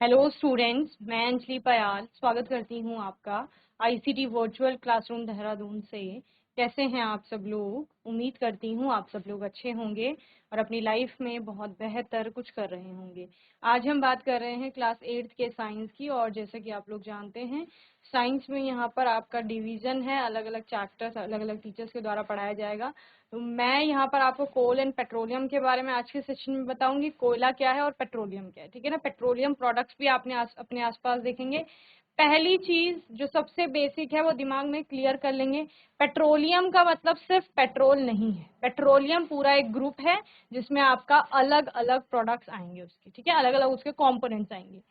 Hello students, मैं अंजलि पयाल स्वागत करती हूँ आपका आईसीटी वर्चुअल क्लासरूम देहरादून से। कैसे हैं आप सब लोग? उम्मीद करती हूँ आप सब लोग अच्छे होंगे और अपनी लाइफ में बहुत बेहतर कुछ कर रहे होंगे। आज हम बात कर रहे हैं क्लास 8th के साइंस की, और जैसे कि आप लोग जानते हैं साइंस में यहाँ पर आपका डिवीजन है, अलग अलग चैप्टर्स अलग अलग टीचर्स के द्वारा पढ़ाया जाएगा। तो मैं यहाँ पर आपको कोल एंड पेट्रोलियम के बारे में आज के सेशन में बताऊंगी। कोयला क्या है और पेट्रोलियम क्या है, ठीक है ना। पेट्रोलियम प्रोडक्ट्स भी आपने अपने आसपास देखेंगे। पहली चीज जो सबसे बेसिक है वो दिमाग में क्लियर कर लेंगे। पेट्रोलियम का मतलब सिर्फ पेट्रोल नहीं है, पेट्रोलियम पूरा एक ग्रुप है जिसमें आपका अलग अलग प्रोडक्ट्स आएंगे उसके, ठीक है, अलग अलग उसके कंपोनेंट्स आएंगे।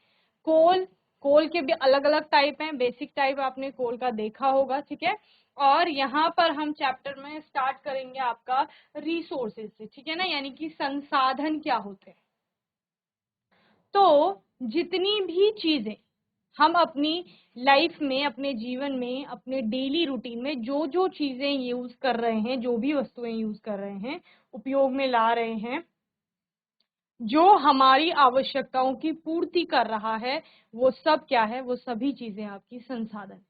कोल कोल के भी अलग अलग टाइप हैं। बेसिक टाइप आपने कोल का देखा होगा, ठीक है। और यहाँ पर हम चैप्टर में स्टार्ट करेंगे आपका रिसोर्सेज से, ठीक है ना, यानी कि संसाधन क्या होते हैं। तो जितनी भी चीजें हम अपनी लाइफ में, अपने जीवन में, अपने डेली रूटीन में जो जो चीजें यूज कर रहे हैं, जो भी वस्तुएं यूज कर रहे हैं, उपयोग में ला रहे हैं, जो हमारी आवश्यकताओं की पूर्ति कर रहा है, वो सब क्या है? वो सभी चीजें आपकी संसाधन।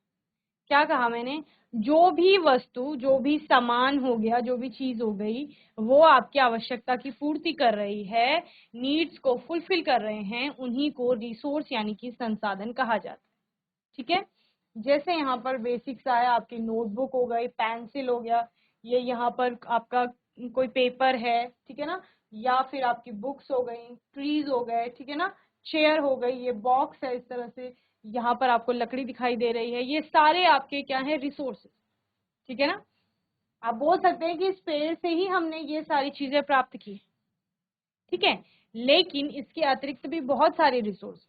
क्या कहा मैंने? जो भी वस्तु, जो भी सामान हो गया, जो भी चीज हो गई, वो आपकी आवश्यकता की पूर्ति कर रही है, नीड्स को फुलफिल कर रहे हैं, उन्हीं को रिसोर्स यानी कि संसाधन कहा जाता है, ठीक है। जैसे यहाँ पर बेसिक्स आया, आपकी नोटबुक हो गई, पेंसिल हो गया, ये यहाँ पर आपका कोई पेपर है, ठीक है ना, या फिर आपकी बुक्स हो गई, ट्रीज हो गए, ठीक है ना, चेयर हो गई, ये बॉक्स है, इस तरह से यहाँ पर आपको लकड़ी दिखाई दे रही है, ये सारे आपके क्या है? रिसोर्सेज, ठीक है ना। आप बोल सकते हैं कि इस पेड़ से ही हमने ये सारी चीजें प्राप्त की, ठीक है। लेकिन इसके अतिरिक्त भी बहुत सारे रिसोर्स,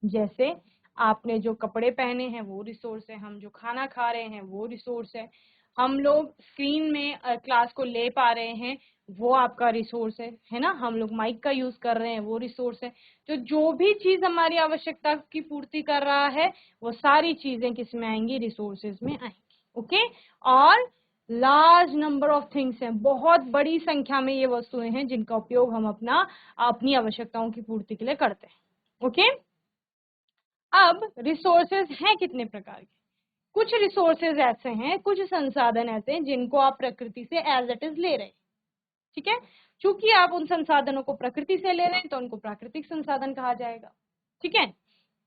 जैसे आपने जो कपड़े पहने हैं वो रिसोर्स है, हम जो खाना खा रहे हैं वो रिसोर्स है, हम लोग स्क्रीन में क्लास को ले पा रहे हैं वो आपका रिसोर्स है ना, हम लोग माइक का यूज कर रहे हैं वो रिसोर्स है। तो जो भी चीज हमारी आवश्यकता की पूर्ति कर रहा है वो सारी चीजें किस में आएंगी? रिसोर्सेज में आएंगी, ओके। और लार्ज नंबर ऑफ थिंग्स हैं, बहुत बड़ी संख्या में ये वस्तुएं हैं जिनका उपयोग हम अपनी आवश्यकताओं की पूर्ति के लिए करते हैं, ओके। अब रिसोर्सेज हैं कितने प्रकार के? कुछ रिसोर्सेज ऐसे हैं, कुछ संसाधन ऐसे हैं जिनको आप प्रकृति से एज इट इज ले रहे हैं, ठीक है। चूंकि आप उन संसाधनों को प्रकृति से ले रहे हैं तो उनको प्राकृतिक संसाधन कहा जाएगा, ठीक है।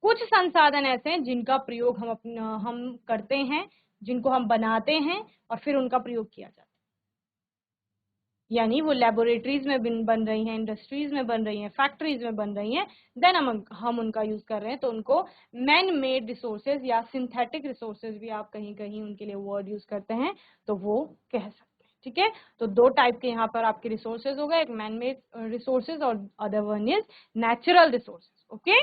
कुछ संसाधन ऐसे हैं जिनका प्रयोग हम करते हैं, जिनको हम बनाते हैं और फिर उनका प्रयोग किया जाता है, यानी वो लेबोरेटरीज में बन रही हैं, इंडस्ट्रीज में बन रही हैं, फैक्ट्रीज में बन रही हैं, देन हम उनका यूज कर रहे हैं, तो उनको मैन मेड रिसोर्सेज या सिंथेटिक रिसोर्सेज भी आप कहीं कहीं उनके लिए वर्ड यूज करते हैं, तो वो कह सकते हैं, ठीक है। तो दो टाइप के यहाँ पर आपके रिसोर्सेज हो गए, एक मैन मेड रिसोर्सेज और other one is natural resources, okay.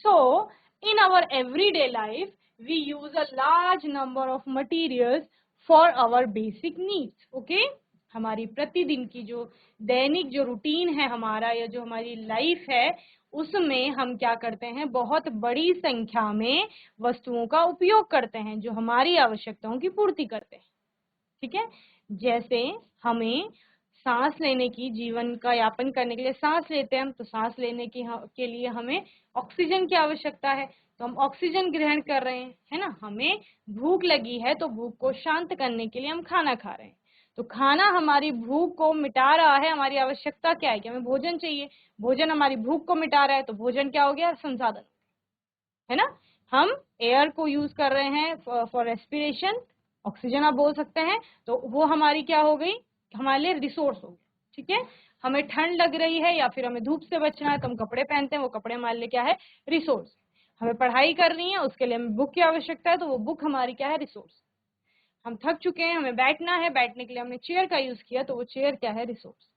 So in our everyday life we use a large number of materials for our basic needs, okay. हमारी प्रतिदिन की जो दैनिक जो रूटीन है हमारा, या जो हमारी लाइफ है, उसमें हम क्या करते हैं? बहुत बड़ी संख्या में वस्तुओं का उपयोग करते हैं जो हमारी आवश्यकताओं की पूर्ति करते हैं, ठीक है। जैसे हमें सांस लेने की, जीवन का यापन करने के लिए सांस लेते हैं हम, तो सांस लेने के लिए हमें ऑक्सीजन की आवश्यकता है, तो हम ऑक्सीजन ग्रहण कर रहे हैं, है ना। हमें भूख लगी है तो भूख को शांत करने के लिए हम खाना खा रहे हैं, तो खाना हमारी भूख को मिटा रहा है। हमारी आवश्यकता क्या है कि हमें भोजन चाहिए, भोजन हमारी भूख को मिटा रहा है, तो भोजन क्या हो गया? संसाधन, है ना। हम एयर को यूज कर रहे हैं फॉर रेस्पिरेशन, ऑक्सीजन आप बोल सकते हैं, तो वो हमारी क्या हो गई? हमारे लिए रिसोर्स हो गई, ठीक है। हमें ठंड लग रही है या फिर हमें धूप से बचना है तो हम कपड़े पहनते हैं, वो कपड़े हमारे लिए क्या है? रिसोर्स। हमें पढ़ाई करनी है, उसके लिए हमें बुक की आवश्यकता है, तो वो बुक हमारी क्या है? रिसोर्स। हम थक चुके हैं, हमें बैठना है, बैठने के लिए हमने चेयर का यूज किया, तो वो चेयर क्या है? रिसोर्स।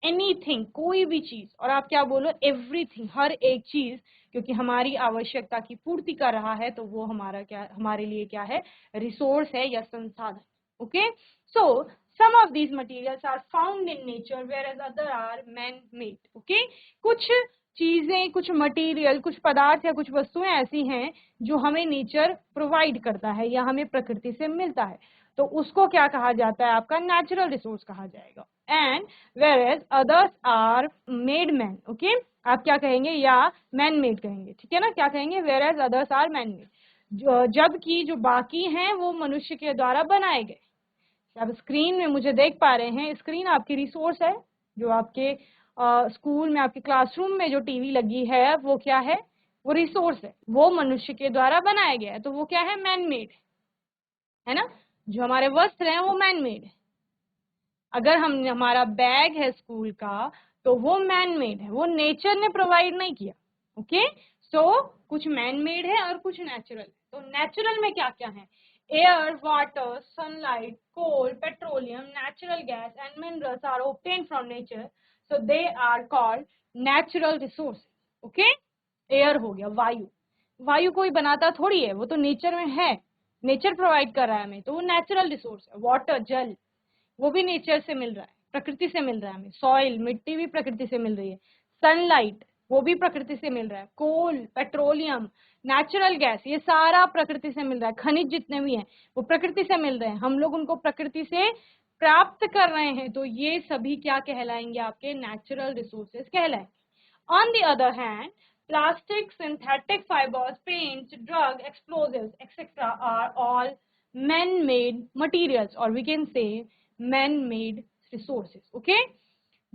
एनीथिंग, कोई भी चीज, और आप क्या बोलो? एवरीथिंग, हर एक चीज, क्योंकि हमारी आवश्यकता की पूर्ति कर रहा है, तो वो हमारा क्या, हमारे लिए क्या है? रिसोर्स है या संसाधन, okay. So some of these materials are found in nature whereas other are man made, okay. कुछ चीजें, कुछ मटेरियल, कुछ पदार्थ या कुछ वस्तुएं ऐसी हैं जो हमें नेचर प्रोवाइड करता है या हमें प्रकृति से मिलता है, तो उसको क्या कहा जाता है? आपका नेचुरल रिसोर्स कहा जाएगा। And whereas others are made man, okay। आप क्या कहेंगे, या मैन मेड कहेंगे, ठीक है ना, क्या कहेंगे, whereas others are man made, जबकि जो बाकी हैं वो मनुष्य के द्वारा बनाए गए। आप स्क्रीन में मुझे देख पा रहे हैं, स्क्रीन आपकी रिसोर्स है, जो आपके स्कूल में, आपके क्लासरूम में जो टीवी लगी है वो क्या है, वो रिसोर्स है, वो मनुष्य के द्वारा बनाया गया है, तो वो क्या है, मैन मेड है ना। जो हमारे वस्त्र हैं वो मैन मेड है। अगर हम, हमारा बैग है स्कूल का, तो वो मैन मेड है, वो नेचर ने प्रोवाइड नहीं किया। ओके, सो कुछ मैन मेड है और कुछ नेचुरल है। तो नेचुरल में क्या क्या है, air, water, sunlight, coal, petroleum, natural gas and minerals are obtained from nature, so they are called natural resources. Okay, air हो गया, वायु, वायु कोई बनाता थोड़ी है, वो तो नेचर में है, नेचर प्रोवाइड कर रहा है हमें, तो वो नेचुरल रिसोर्स है। वाटर, जल, वो भी नेचर से मिल रहा है, प्रकृति से मिल रहा है हमें। सॉइल, मिट्टी भी प्रकृति से मिल रही है। सनलाइट, वो भी प्रकृति से मिल रहा है। कोल, पेट्रोलियम, नेचुरल गैस, ये सारा प्रकृति से मिल रहा है। खनिज जितने भी हैं वो प्रकृति से मिल रहे हैं, हम लोग उनको प्रकृति से प्राप्त कर रहे हैं, तो ये सभी क्या कहलाएंगे, आपके नेचुरल रिसोर्सेज कहलाएंगे। On the other hand, plastic, synthetic fibers, paints, drug, explosives, etc. are all man-made materials, or we can say man-made resources. Okay?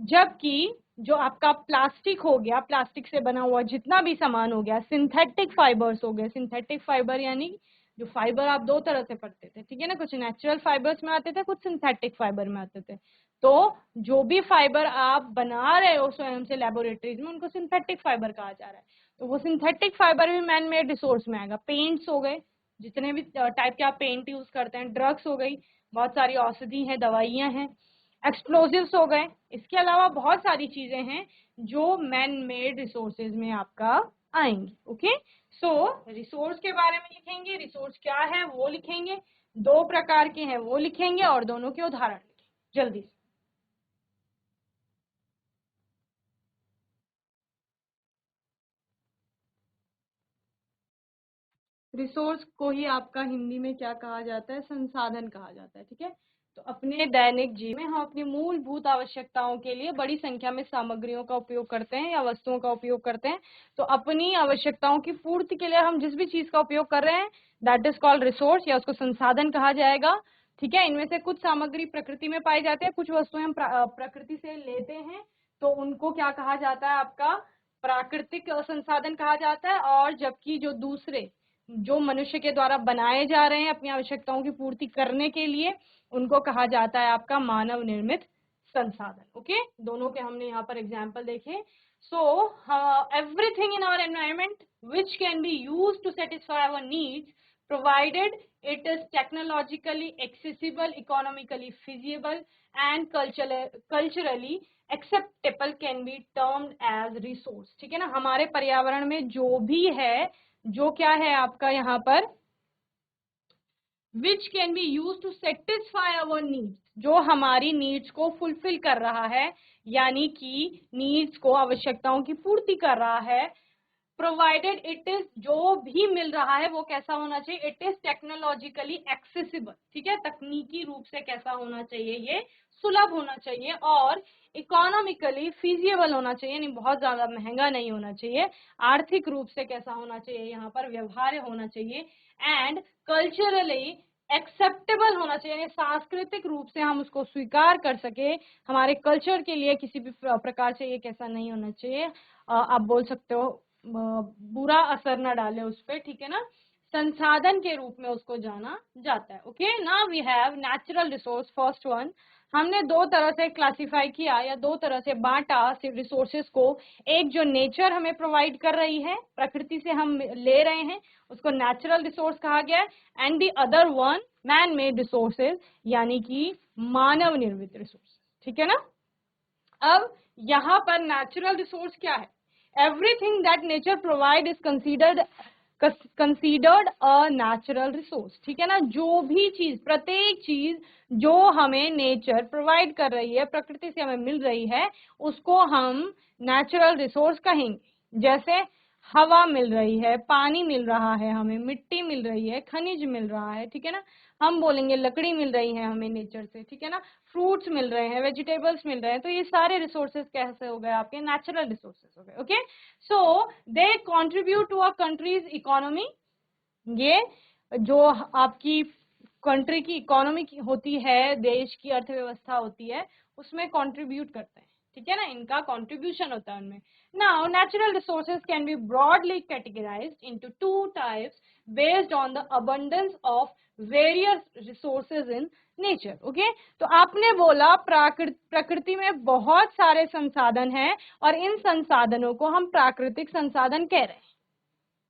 जबकि जो आपका प्लास्टिक हो गया, प्लास्टिक से बना हुआ जितना भी सामान हो गया, सिंथेटिक फाइबर्स हो गए, सिंथेटिक फाइबर यानी जो फाइबर आप दो तरह से पढ़ते थे, ठीक है ना, कुछ नेचुरल फाइबर्स में आते थे, कुछ सिंथेटिक फाइबर में आते थे। तो जो भी फाइबर आप बना रहे हो स्वयं से लेबोरेटरीज में, उनको सिंथेटिक फाइबर कहा जा रहा है। तो वो सिंथेटिक फाइबर भी मैन मेड रिसोर्स में आएगा। पेंट्स हो गए, जितने भी टाइप के आप पेंट यूज करते हैं, ड्रग्स हो गई, बहुत सारी औषधि हैं, दवाइयां हैं, एक्सप्लोजिव्स हो गए, इसके अलावा बहुत सारी चीजें हैं जो मैन मेड रिसोर्सेज में आपका आएंगी। ओके, सो रिसोर्स के बारे में लिखेंगे, रिसोर्स क्या है वो लिखेंगे, दो प्रकार के हैं वो लिखेंगे, और दोनों के उदाहरण लिखेंगे जल्दी से। रिसोर्स को ही आपका हिंदी में क्या कहा जाता है, संसाधन कहा जाता है, ठीक है। तो अपने दैनिक जीवन में हम अपनी मूलभूत आवश्यकताओं के लिए बड़ी संख्या में सामग्रियों का उपयोग करते हैं या वस्तुओं का उपयोग करते हैं। तो अपनी आवश्यकताओं की पूर्ति के लिए हम जिस भी चीज का उपयोग कर रहे हैं, दैट इज कॉल्ड रिसोर्स, या उसको संसाधन कहा जाएगा, ठीक है। इनमें से कुछ सामग्री प्रकृति में पाई जाती है, कुछ वस्तुएं हम प्रकृति से लेते हैं, तो उनको क्या कहा जाता है, आपका प्राकृतिक संसाधन कहा जाता है। और जबकि जो दूसरे, जो मनुष्य के द्वारा बनाए जा रहे हैं अपनी आवश्यकताओं की पूर्ति करने के लिए, उनको कहा जाता है आपका मानव निर्मित संसाधन। ओके, दोनों के हमने यहाँ पर एग्जाम्पल देखे। So everything in our environment which can be use to satisfy our needs, provided it is technologically accessible, economically feasible and culturally acceptable can be termed as resource। ठीक है ना, हमारे पर्यावरण में जो भी है, जो क्या है आपका यहाँ पर, which can be use to satisfy our needs, जो हमारी नीड्स को फुलफिल कर रहा है, यानी कि नीड्स को, आवश्यकताओं की पूर्ति कर रहा है, प्रोवाइडेड इट इज, जो भी मिल रहा है वो कैसा होना चाहिए, इट इज टेक्नोलॉजिकली एक्सेसिबल, ठीक है, तकनीकी रूप से कैसा होना चाहिए, ये सुलभ होना चाहिए, और इकोनॉमिकली फीजिएबल होना चाहिए, यानी बहुत ज्यादा महंगा नहीं होना चाहिए, आर्थिक रूप से कैसा होना चाहिए, यहाँ पर व्यवहार्य होना चाहिए, एंड कल्चरली एक्सेप्टेबल होना चाहिए, यानी सांस्कृतिक रूप से हम उसको स्वीकार कर सके, हमारे कल्चर के लिए किसी भी प्रकार से ये कैसा नहीं होना चाहिए, आप बोल सकते हो बुरा असर न डाले उस पर, ठीक है ना, संसाधन के रूप में उसको जाना जाता है। Okay, now we have natural resource. First one, हमने दो तरह से क्लासिफाई किया या दो तरह से बांटा रिसोर्सेज को। एक जो नेचर हमें प्रोवाइड कर रही है, प्रकृति से हम ले रहे हैं, उसको नेचुरल रिसोर्स कहा गया है, and the other one man made resources, यानी कि मानव निर्मित रिसोर्स, ठीक है ना। अब यहाँ पर नेचुरल रिसोर्स क्या है, everything that nature provide is considered a natural resource, ठीक है ना। जो भी चीज, प्रत्येक चीज जो हमें नेचर प्रोवाइड कर रही है, प्रकृति से हमें मिल रही है, उसको हम नेचुरल रिसोर्स कहेंगे। जैसे हवा मिल रही है, पानी मिल रहा है हमें, मिट्टी मिल रही है, खनिज मिल रहा है, ठीक है ना। हम बोलेंगे लकड़ी मिल रही है हमें नेचर से, ठीक है ना, फ्रूट्स मिल रहे हैं, वेजिटेबल्स मिल रहे हैं, तो ये सारे रिसोर्सेज कैसे हो गए आपके, नेचुरल रिसोर्सेज हो गए। Okay, so they contribute to a country's economy. ये जो आपकी कंट्री की इकोनॉमी की होती है, देश की अर्थव्यवस्था होती है, उसमें कंट्रीब्यूट करते हैं, ठीक है ना, इनका कंट्रीब्यूशन होता है उनमें। Now natural resources can be broadly categorised into two types based on the abundance of various resources in nature. Okay, तो आपने बोला प्रकृति में बहुत सारे संसाधन हैं और इन संसाधनों को हम प्राकृतिक संसाधन कह रहे हैं,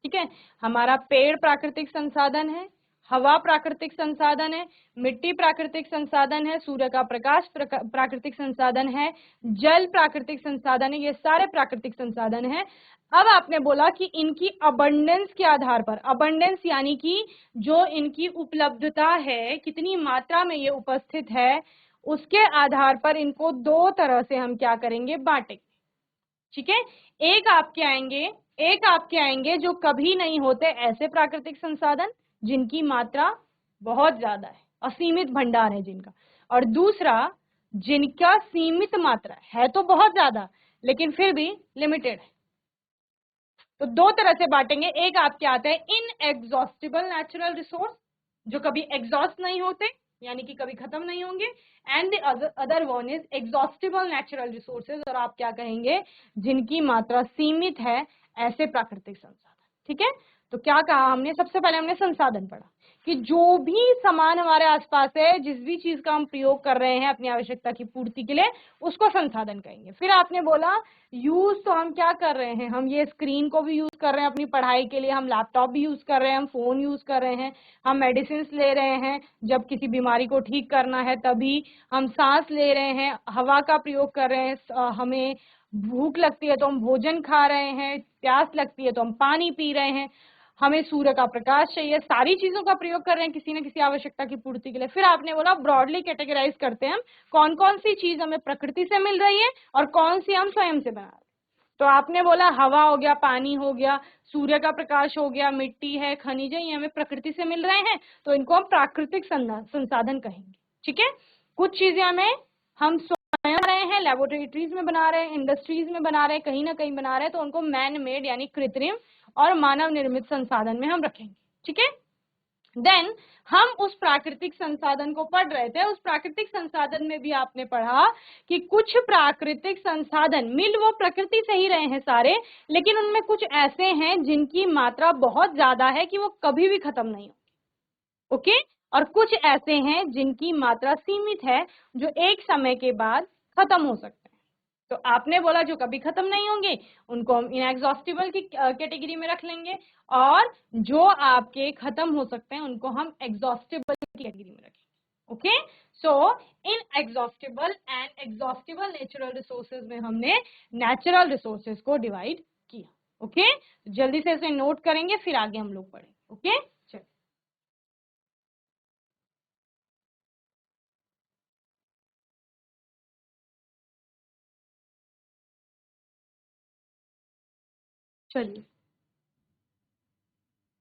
ठीक है। हमारा पेड़ प्राकृतिक संसाधन है, हवा प्राकृतिक संसाधन है, मिट्टी प्राकृतिक संसाधन है, सूर्य का प्रकाश प्राकृतिक संसाधन है, जल प्राकृतिक संसाधन है, ये सारे प्राकृतिक संसाधन है। अब आपने बोला कि इनकी अबंडेंस के आधार पर, अबंडेंस यानी कि जो इनकी उपलब्धता है, कितनी मात्रा में ये उपस्थित है, उसके आधार पर इनको दो तरह से हम क्या करेंगे, बांटेंगे, ठीक है। एक आपके आएंगे जो कभी नहीं होते ऐसे प्राकृतिक संसाधन जिनकी मात्रा बहुत ज्यादा है, असीमित भंडार है जिनका, और दूसरा जिनका सीमित मात्रा है तो बहुत ज्यादा लेकिन फिर भी लिमिटेड है। तो दो तरह से बांटेंगे, एक आपके आते हैं इनएग्जॉस्टिबल नेचुरल रिसोर्स जो कभी एग्जॉस्ट नहीं होते यानी कि कभी खत्म नहीं होंगे, and the other one is exhaustible natural resources, और आप क्या कहेंगे, जिनकी मात्रा सीमित है ऐसे प्राकृतिक संसाधन, ठीक है। तो क्या कहा हमने, सबसे पहले हमने संसाधन पढ़ा कि जो भी सामान हमारे आसपास है, जिस भी चीज का हम प्रयोग कर रहे हैं अपनी आवश्यकता की पूर्ति के लिए, उसको संसाधन कहेंगे। फिर आपने बोला यूज, तो हम क्या कर रहे हैं, हम ये स्क्रीन को भी यूज कर रहे हैं अपनी पढ़ाई के लिए, हम लैपटॉप भी यूज कर रहे हैं, हम फोन यूज कर रहे हैं, हम मेडिसिन ले रहे हैं जब किसी बीमारी को ठीक करना है तभी, हम सांस ले रहे हैं, हवा का प्रयोग कर रहे हैं, हमें भूख लगती है तो हम भोजन खा रहे हैं, प्यास लगती है तो हम पानी पी रहे हैं, हमें सूर्य का प्रकाश चाहिए, सारी चीजों का प्रयोग कर रहे हैं किसी न किसी आवश्यकता की पूर्ति के लिए। फिर आपने बोला ब्रॉडली कैटेगराइज करते हैं हम, कौन कौन सी चीज हमें प्रकृति से मिल रही है और कौन सी हम स्वयं से बना रहे हैं। तो आपने बोला हवा हो गया, पानी हो गया, सूर्य का प्रकाश हो गया, मिट्टी है, खनिज है, ये हमें प्रकृति से मिल रहे हैं, तो इनको हम प्राकृतिक संसाधन कहेंगे, ठीक है। कुछ चीजें हम स्वयं बना रहे हैं, लेबोरेटरीज में बना रहे हैं, इंडस्ट्रीज में बना रहे हैं, कहीं ना कहीं बना रहे हैं, तो उनको मैन मेड यानी कृत्रिम और मानव निर्मित संसाधन में हम रखेंगे, ठीक है। देन हम उस प्राकृतिक संसाधन को पढ़ रहे थे, उस प्राकृतिक संसाधन में भी आपने पढ़ा कि कुछ प्राकृतिक संसाधन मिल वो प्रकृति से ही रहे हैं सारे, लेकिन उनमें कुछ ऐसे हैं जिनकी मात्रा बहुत ज्यादा है कि वो कभी भी खत्म नहीं हो, ओके, और कुछ ऐसे हैं जिनकी मात्रा सीमित है जो एक समय के बाद खत्म हो सकते हैं। तो आपने बोला जो कभी खत्म नहीं होंगे उनको हम इनएग्जॉस्टिबल की कैटेगरी में रख लेंगे, और जो आपके खत्म हो सकते हैं उनको हम एग्जॉस्टिबल की कैटेगरी में रखेंगे। Okay, so inexhaustible and exhaustible natural resources में हमने नेचुरल रिसोर्सेज को डिवाइड किया। ओके, जल्दी से इसे नोट करेंगे फिर आगे हम लोग पढ़ेंगे। ओके, चलिए।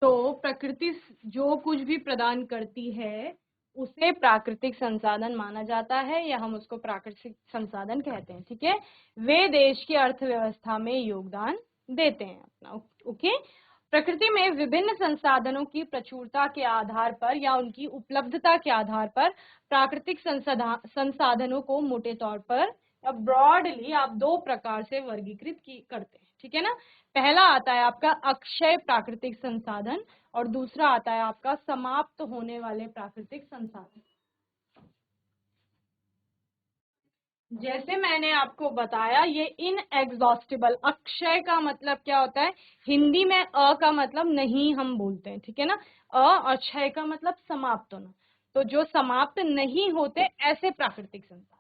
तो प्रकृति जो कुछ भी प्रदान करती है उसे प्राकृतिक संसाधन माना जाता है, या हम उसको प्राकृतिक संसाधन कहते हैं, ठीक है। वे देश की अर्थव्यवस्था में योगदान देते हैं अपना। ओके, प्रकृति में विभिन्न संसाधनों की प्रचुरता के आधार पर या उनकी उपलब्धता के आधार पर प्राकृतिक संसाधनों को मोटे तौर पर ब्रॉडली आप दो प्रकार से वर्गीकृत करते हैं, ठीक है ना। पहला आता है आपका अक्षय प्राकृतिक संसाधन और दूसरा आता है आपका समाप्त होने वाले प्राकृतिक संसाधन। जैसे मैंने आपको बताया ये इनएग्जॉस्टिबल, अक्षय का मतलब क्या होता है, हिंदी में अ का मतलब नहीं हम बोलते हैं, ठीक है ना, और क्षय का मतलब समाप्त होना। तो जो समाप्त नहीं होते ऐसे प्राकृतिक संसाधन,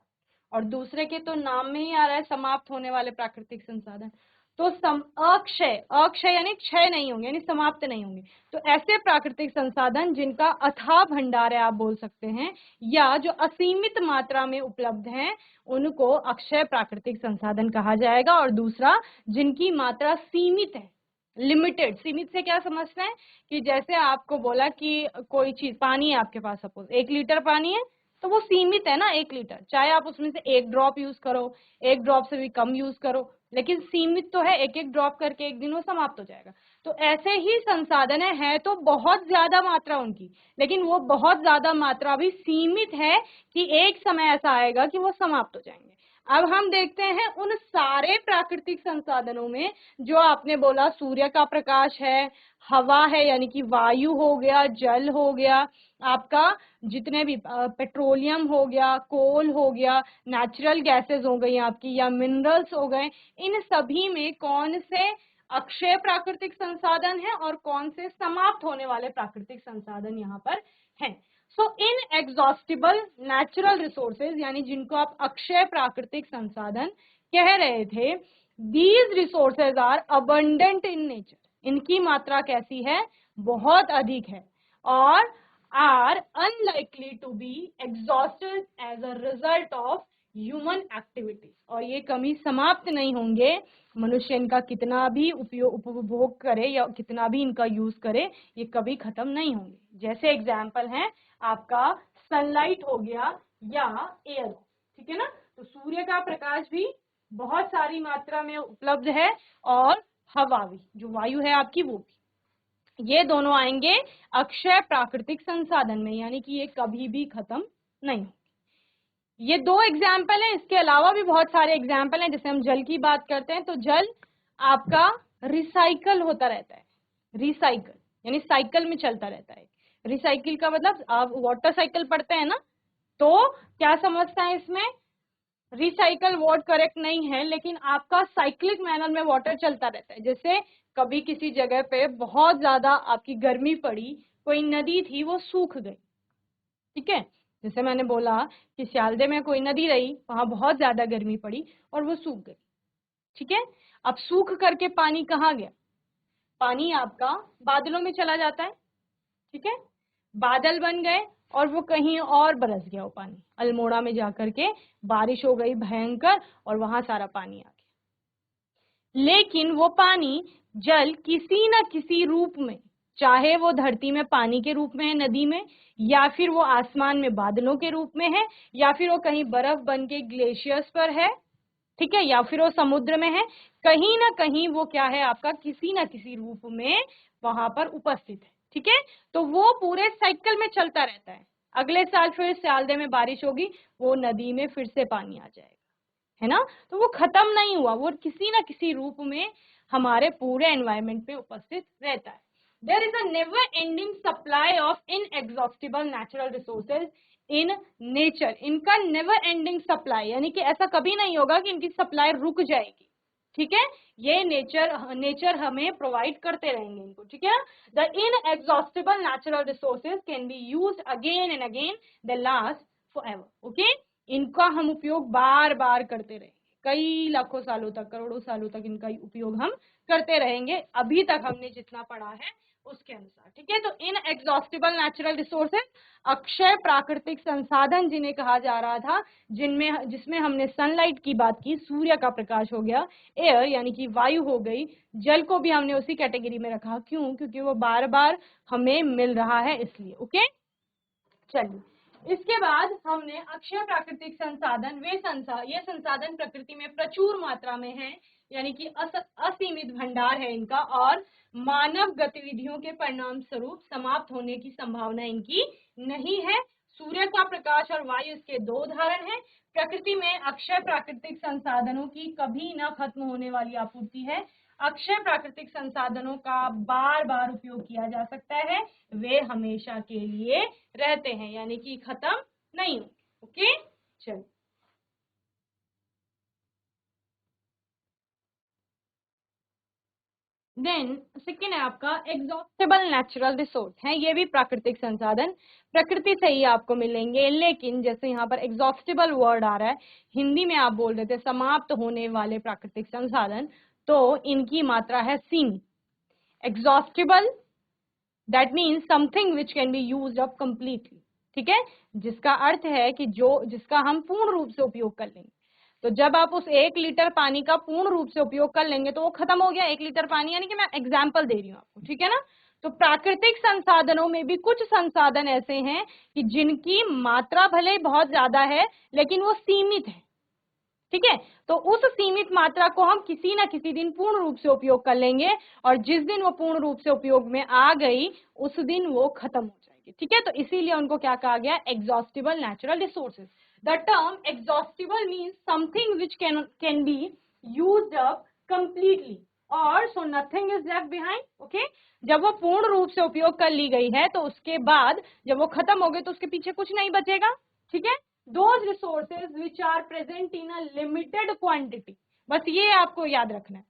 और दूसरे के तो नाम में ही आ रहा है समाप्त होने वाले प्राकृतिक संसाधन। तो अक्षय, अक्षय यानी क्षय नहीं होंगे, यानी समाप्त नहीं होंगे। तो ऐसे प्राकृतिक संसाधन जिनका अथाह भंडार है आप बोल सकते हैं, या जो असीमित मात्रा में उपलब्ध हैं उनको अक्षय प्राकृतिक संसाधन कहा जाएगा, और दूसरा जिनकी मात्रा सीमित है लिमिटेड, सीमित से क्या समझते हैं कि जैसे आपको बोला कि कोई चीज, पानी है आपके पास, सपोज 1 लीटर पानी है, तो वो सीमित है ना 1 लीटर, चाहे आप उसमें से 1 ड्रॉप यूज करो, 1 ड्रॉप से भी कम यूज करो, लेकिन सीमित तो है, एक एक ड्रॉप करके एक दिन वो समाप्त हो जाएगा। तो ऐसे ही संसाधन है तो बहुत ज्यादा मात्रा उनकी, लेकिन वो बहुत ज्यादा मात्रा भी सीमित है कि एक समय ऐसा आएगा कि वो समाप्त हो जाएंगे। अब हम देखते हैं उन सारे प्राकृतिक संसाधनों में, जो आपने बोला सूर्य का प्रकाश है, हवा है यानी कि वायु हो गया, जल हो गया, आपका जितने भी पेट्रोलियम हो गया, कोल हो गया, नेचुरल गैसेस हो गई आपकी, या मिनरल्स हो गए, इन सभी में कौन से अक्षय प्राकृतिक संसाधन है और कौन से समाप्त होने वाले प्राकृतिक संसाधन यहाँ पर हैं। So inexhaustible natural resources, यानी जिनको आप अक्षय प्राकृतिक संसाधन कह रहे थे, these resources are abundant in nature, इनकी मात्रा कैसी है, बहुत अधिक है, और are unlikely to be exhausted as a result of human activities, और ये कभी समाप्त नहीं होंगे, मनुष्य इनका कितना भी उपभोग करे या कितना भी इनका यूज करे, ये कभी खत्म नहीं होंगे। जैसे एग्जाम्पल है आपका सनलाइट हो गया या एयर, ठीक है ना, तो सूर्य का प्रकाश भी बहुत सारी मात्रा में उपलब्ध है, और हवा भी, जो वायु है आपकी, वो भी, ये दोनों आएंगे अक्षय प्राकृतिक संसाधन में, यानी कि ये कभी भी खत्म नहीं। ये 2 एग्जाम्पल हैं, इसके अलावा भी बहुत सारे एग्जाम्पल हैं। जैसे हम जल की बात करते हैं तो जल आपका रिसाइकल होता रहता है, रिसाइकल यानी साइकिल में चलता रहता है। रिसाइकिल का मतलब आप वाटर साइकिल पढ़ते हैं ना, तो क्या समझता है इसमें, रिसाइकल वर्ड करेक्ट नहीं है, लेकिन आपका साइक्लिक मैनर में वाटर चलता रहता है। जैसे कभी किसी जगह पे बहुत ज्यादा आपकी गर्मी पड़ी, कोई नदी थी वो सूख गई, ठीक है, जैसे मैंने बोला कि सियालदे में कोई नदी रही, वहां बहुत ज्यादा गर्मी पड़ी और वो सूख गई, ठीक है। अब सूख करके पानी कहाँ गया, पानी आपका बादलों में चला जाता है, ठीक है, बादल बन गए और वो कहीं और बरस गया, वो पानी अल्मोड़ा में जाकर के बारिश हो गई भयंकर और वहां सारा पानी आ गया। लेकिन वो पानी, जल किसी न किसी रूप में, चाहे वो धरती में पानी के रूप में है नदी में, या फिर वो आसमान में बादलों के रूप में है, या फिर वो कहीं बर्फ बन के ग्लेशियर्स पर है, ठीक है, या फिर वो समुद्र में है, कहीं ना कहीं वो क्या है आपका, किसी ना किसी रूप में वहां पर उपस्थित है, ठीक है। तो वो पूरे साइकिल में चलता रहता है, अगले साल फिर सियालदे में बारिश होगी, वो नदी में फिर से पानी आ जाएगा, है ना, तो वो खत्म नहीं हुआ, वो किसी ना किसी रूप में हमारे पूरे एनवायरमेंट में उपस्थित रहता है। There is a never ending supply of inexhaustible natural resources in nature, इनका नेवर एंडिंग सप्लाई, यानी कि ऐसा कभी नहीं होगा कि इनकी सप्लाई रुक जाएगी, ठीक है, ये नेचर हमें प्रोवाइड करते रहेंगे इनको, ठीक है। The inexhaustible natural resources can be used again and again, they last forever, okay, इनका हम उपयोग बार बार करते रहेंगे, कई लाखों सालों तक, करोड़ों सालों तक इनका उपयोग हम करते रहेंगे, अभी तक हमने जितना पढ़ा है उसके अनुसार, ठीक है। तो इन एग्जॉस्टिबल नेचुरल रिसोर्सेज, अक्षय प्राकृतिक संसाधन जिन्हें कहा जा रहा था, जिसमें हमने सनलाइट की बात की, सूर्य का प्रकाश हो गया, एयर यानी कि वायु हो गई, जल को भी हमने उसी कैटेगरी में रखा, क्यों, क्योंकि वो बार बार हमें मिल रहा है इसलिए, ओके। चलिए, इसके बाद हमने अक्षय प्राकृतिक संसाधन, ये संसाधन प्रकृति में प्रचुर मात्रा में है, यानी कि असीमित भंडार है इनका, और मानव गतिविधियों के परिणाम स्वरूप समाप्त होने की संभावना इनकी नहीं है। सूर्य का प्रकाश और वायु इसके 2 उदाहरण हैं। प्रकृति में अक्षय प्राकृतिक संसाधनों की कभी न खत्म होने वाली आपूर्ति है, अक्षय प्राकृतिक संसाधनों का बार बार उपयोग किया जा सकता है, वे हमेशा के लिए रहते हैं, यानी कि खत्म नहीं होंगे, ओके। चलो, देन सेकेंड है आपका एग्जॉस्टेबल नेचुरल रिसोर्स है, ये भी प्राकृतिक संसाधन प्रकृति से ही आपको मिलेंगे, लेकिन जैसे यहाँ पर एग्जॉस्टेबल वर्ड आ रहा है, हिंदी में आप बोल रहे थे समाप्त होने वाले प्राकृतिक संसाधन, तो इनकी मात्रा है सीमित। Exhaustible that means something which can be used up completely, ठीक है, जिसका अर्थ है कि जिसका हम पूर्ण रूप से उपयोग कर लेंगे। तो जब आप उस 1 लीटर पानी का पूर्ण रूप से उपयोग कर लेंगे तो वो खत्म हो गया 1 लीटर पानी, यानी कि मैं एग्जाम्पल दे रही हूँ आपको, ठीक है ना। तो प्राकृतिक संसाधनों में भी कुछ संसाधन ऐसे हैं कि जिनकी मात्रा भले ही बहुत ज्यादा है लेकिन वो सीमित है, ठीक है। तो उस सीमित मात्रा को हम किसी ना किसी दिन पूर्ण रूप से उपयोग कर लेंगे, और जिस दिन वो पूर्ण रूप से उपयोग में आ गई उस दिन वो खत्म हो जाएगी, ठीक है। तो इसीलिए उनको क्या कहा गया, exhaustible natural resources. The term exhaustible means something which can be used up completely और so nothing is left behind, okay. जब वो पूर्ण रूप से उपयोग कर ली गई है तो उसके बाद जब वो खत्म हो गई तो उसके पीछे कुछ नहीं बचेगा, ठीक है। those resources which are present in a limited quantity, बस ये आपको याद रखना है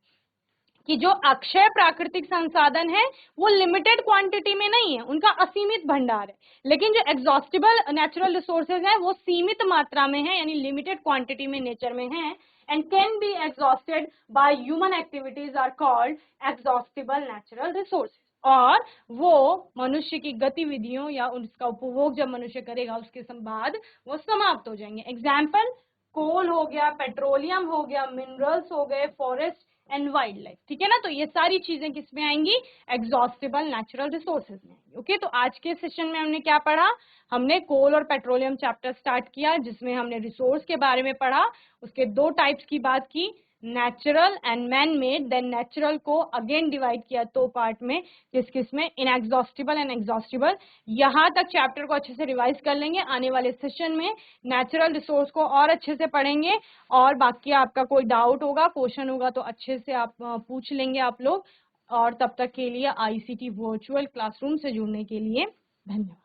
कि जो अक्षय प्राकृतिक संसाधन है वो लिमिटेड क्वांटिटी में नहीं है, उनका असीमित भंडार है, लेकिन जो एग्जॉस्टिबल नेचुरल रिसोर्सेज है वो सीमित मात्रा में है, यानी लिमिटेड क्वांटिटी में नेचर में है, and can be exhausted by human activities are called exhaustible natural resources. और वो मनुष्य की गतिविधियों या उसका उपभोग जब मनुष्य करेगा उसके बाद वो समाप्त हो जाएंगे। एग्जाम्पल, कोल हो गया, पेट्रोलियम हो गया, मिनरल्स हो गए, फॉरेस्ट एंड वाइल्ड लाइफ, ठीक है ना। तो ये सारी चीजें किसमें आएंगी, एग्जॉस्टिबल नेचुरल रिसोर्सेज में आएंगी, ओके। तो आज के सेशन में हमने क्या पढ़ा, हमने कोल और पेट्रोलियम चैप्टर स्टार्ट किया जिसमें हमने रिसोर्स के बारे में पढ़ा, उसके 2 टाइप्स की बात की, natural and man made. Then natural को अगेन डिवाइड किया 2 पार्ट में, किस किस में, इनएग्जॉस्टिबल एंड एग्जॉस्टिबल। यहाँ तक चैप्टर को अच्छे से रिवाइज कर लेंगे, आने वाले सेशन में नेचुरल रिसोर्स को और अच्छे से पढ़ेंगे, और बाकी आपका कोई डाउट होगा, क्वेश्चन होगा तो अच्छे से आप पूछ लेंगे आप लोग। और तब तक के लिए आईसीटी वर्चुअल क्लासरूम से जुड़ने के लिए धन्यवाद।